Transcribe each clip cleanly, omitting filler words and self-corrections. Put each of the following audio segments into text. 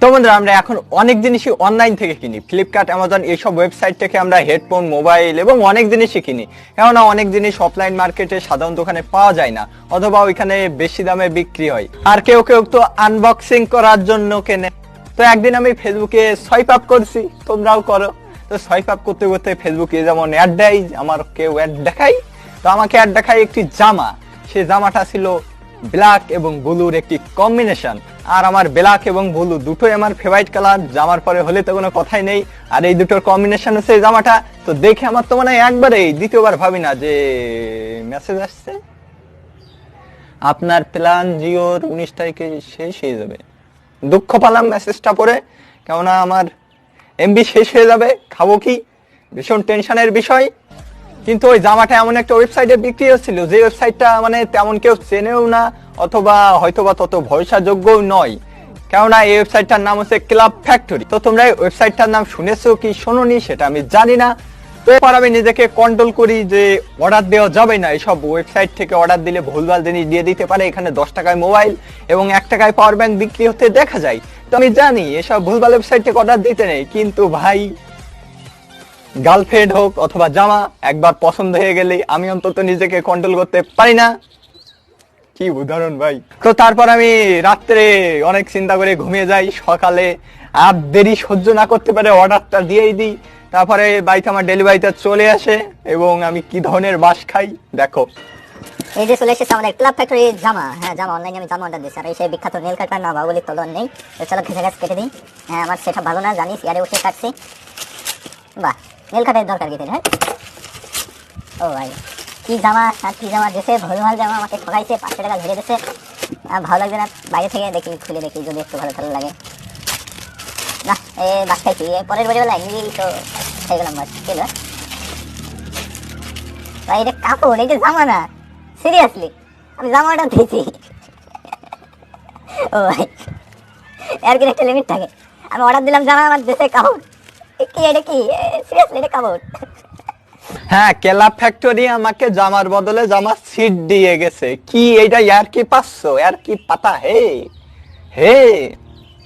তো বন্ধুরা আমরা এখন অনেক জিনিসই অনলাইন থেকে কিনি, ফ্লিপকার্ট, অ্যামাজন এইসব ওয়েবসাইট থেকে আমরা হেডফোন, মোবাইল এবং অনেক জিনিসই কিনি। কেননা অনেক জিনিস অফলাইন মার্কেটে সাধারণ দোকানে পাওয়া যায় না, অথবা ওইখানে বেশি দামে বিক্রি হয়। আর কেউ কেউ তো আনবক্সিং করার জন্য কেনে। তো একদিন আমি ফেসবুকে সোয়াইপ আপ করছি, তোমরাও করো। তো সোয়াইপ আপ করতে করতে ফেসবুকে যেমন অ্যাড দেয়, আমার কেউ অ্যাড দেখাই, তো আমাকে অ্যাড দেখায় একটি জামা। সেই জামাটা ছিল ব্ল্যাক এবং ব্লুর একটি কম্বিনেশন। আর আমার ব্ল্যাক এবং ব্লু দুটোই আমার ফেভারিট কালার, জামার পরে হলে তো কোনো কথাই নেই। আর এই দুটোর কম্বিনেশন হচ্ছে এই জামাটা। তো দেখে আমার তো মনে হয় একবারেই, দ্বিতীয়বার ভাবি না যে মেসেজ আসছে আপনার প্ল্যান জিওর 19 তারিখে শেষ হয়ে যাবে। দুঃখ পেলাম মেসেজটা পড়ে, কেননা আমার এমবি শেষ হয়ে যাবে, খাবো কি, ভীষণ টেনশনের বিষয়। কিন্তু ওই জামাটা এমন একটা ওয়েবসাইটে বিক্রি হচ্ছিল, যে ওয়েবসাইটটা মানে তেমন কেউ চেনেও না, অথবা হয়তোবা তত ভরসাযোগ্যও নয়। কেননা এই ওয়েবসাইটটার নাম হচ্ছে ক্লাব ফ্যাক্টরি। তো তোমরা এই ওয়েবসাইটটার নাম শুনেছো কি শোনোনি সেটা আমি জানি না। তো এরপর আমি নিজেকে কন্ট্রোল করি যে অর্ডার দেওয়া যাবে না, এইসব ওয়েবসাইট থেকে অর্ডার দিলে ভুলভাল জিনিস দিয়ে দিতে পারে। এখানে 10 টাকায় মোবাইল এবং 1 টাকায় পাওয়ার ব্যাংক বিক্রি হতে দেখা যায়। তো আমি জানি এসব ভুলভাল ওয়েবসাইট থেকে অর্ডার দিতে নেই, কিন্তু ভাই গার্লফ্রেন্ড হোক অথবা জামা, একবার পছন্দ হয়ে গেলে আমি অন্তত নিজেকে কন্ট্রোল করতে পারি না। কি উদাহরণ ভাই। তো তারপর আমি রাত্রে অনেক চিন্তা করে ঘুমিয়ে যাই, সকালে আর দেরি সহ্য না করতে পারে অর্ডারটা দিয়েই দিই। তারপরে বাড়িতে আমার ডেলিভারিটা চলে আসে এবং আমি কি ধরনের বাস খাই দেখো। এই যে চলে এসেছে আমাদের ক্লাব ফ্যাক্টরি জামা। হ্যাঁ, জামা অনলাইনে আমি জামা অর্ডার দিয়েছি। আর এই সেই বিখ্যাত নেল কাটার না বাবুলির তলন নেই। তো চলো ঘেঁষে গাছ কেটে দিই। হ্যাঁ, আমার সেটা ভালো না জানিস, ইয়ারে উঠে কাটছি। বাহ, নেল কাটার দরকার কি? হ্যাঁ, ও ভাই কি জামা, আর কি জামা দিয়েছে, ভুলভাল জামা আমাকে ঠকাইছে, 500 টাকা ধরে দিয়েছে। ভালো লাগবে না, বাইরে থেকে দেখি, খুলে দেখি যদি একটু ভালো লাগে। না, এ বাস খাইছি, পরের বেলা এমনি তো খাই গেলাম। বাস ছিল ভাই, এটা কাপড়, এটা জামা না, সিরিয়াসলি আমি জামা অর্ডার দিয়েছি। ও ভাই, এর কি একটা লিমিট থাকে? আমি অর্ডার দিলাম জামা, আমার দেশে কাপড়। কি এটা, কি সিরিয়াসলি এটা কাপড়? হ্যাঁ, ক্লাব ফ্যাক্টরি আমাকে জামার বদলে জামার সিট দিয়ে গেছে। কি এইটা ইয়ার কি পাচ্ছো, ইয়ার কি পাতা হে হে।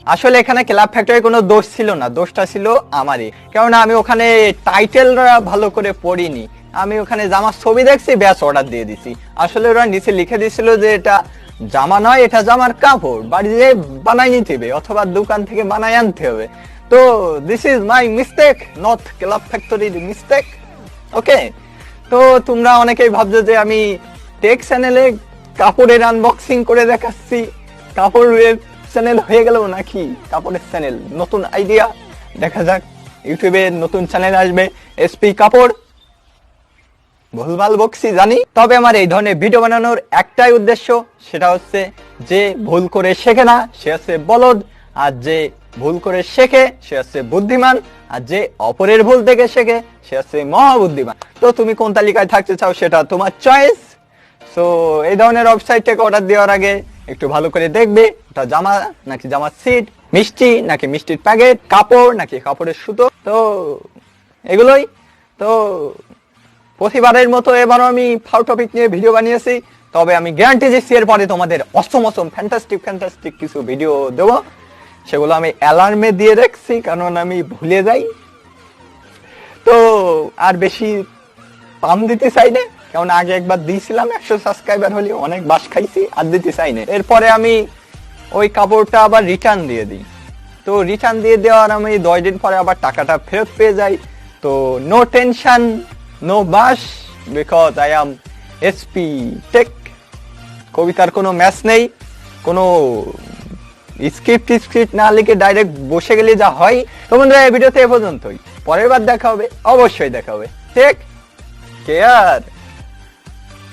আসলে এখানে ক্লাব ফ্যাক্টরি কোনো দোষ ছিল না, দোষটা ছিল আমারই। কেননা আমি ওখানে টাইটেলটা ভালো করে পড়িনি, আমি ওখানে জামার ছবি দেখছি, ব্যাস অর্ডার দিয়ে দিছি। আসলে ওরা নিচে লিখে দিয়েছিল যে এটা জামা নয়, এটা জামার কাপড়, বাড়িতে বানাই নিতে হবে অথবা দোকান থেকে বানাই আনতে হবে। তো this is my mistake, not club ফ্যাক্টরির মিস্টেক। ওকে, তো তোমরা অনেকেই ভাবছো যে আমি টেক চ্যানেলে কাপড়ের আনবক্সিং করে দেখাচ্ছি। কাপড়ের চ্যানেল হয়ে গেল নাকি? কাপড়ের চ্যানেল, নতুন আইডিয়া, দেখা যাক। ইউটিউবে নতুন চ্যানেল আসবে, এসপি কাপড়। ভুলভাল বকছি জানি, তবে আমার এই ধরনের ভিডিও বানানোর একটাই উদ্দেশ্য, সেটা হচ্ছে যে ভুল করে শেখে না সে হচ্ছে বলদ, আর যে ভুল করে শেখে সে হচ্ছে বুদ্ধিমান, আর যে অপরের ভুল থেকে শেখে সে হচ্ছে মহাবুদ্ধিমান। তো তুমি কোন তালিকায় থাকতে চাও সেটা তোমার চয়েস। সো এই ধরনের ওয়েবসাইট থেকে অর্ডার দেওয়ার আগে একটু ভালো করে দেখবে ওটা জামা নাকি জামার সিট, মিষ্টি নাকি মিষ্টির প্যাকেট, কাপড় নাকি কাপড়ের সুতো। তো এগুলোই। তো প্রতিবারের মতো এবারও আমি ফাউ টপিক নিয়ে ভিডিও বানিয়েছি, তবে আমি গ্যারান্টি দিচ্ছি এরপরে তোমাদের অসম ফ্যান্টাস্টিক কিছু ভিডিও দেবো। সেগুলো আমি অ্যালার্মে দিয়ে রাখছি, কারণ আমি ভুলে যাই। তো আর বেশি পাম দিতে চাই না, কারণ আগে একবার দিয়েছিলাম 100 সাবস্ক্রাইবার হলে, অনেক বাস খাইছি, আর দিতে চাই না। এরপরে আমি ওই কাপড়টা আবার রিটার্ন দিয়ে দিই। তো রিটার্ন দিয়ে দেওয়ার আমি 10 দিন পরে আবার টাকাটা ফেরত পেয়ে যাই। তো no tension, no bus, because I am SP tech. কবিতার কোনো ম্যাচ নেই, কোনো স্ক্রিপ্ট না লিখে ডাইরেক্ট বসে গেলে যা হয়। তো বন্ধুরা, এই ভিডিওতে এ পর্যন্তই। পরের বার দেখা হবে, অবশ্যই দেখা হবে। Take care.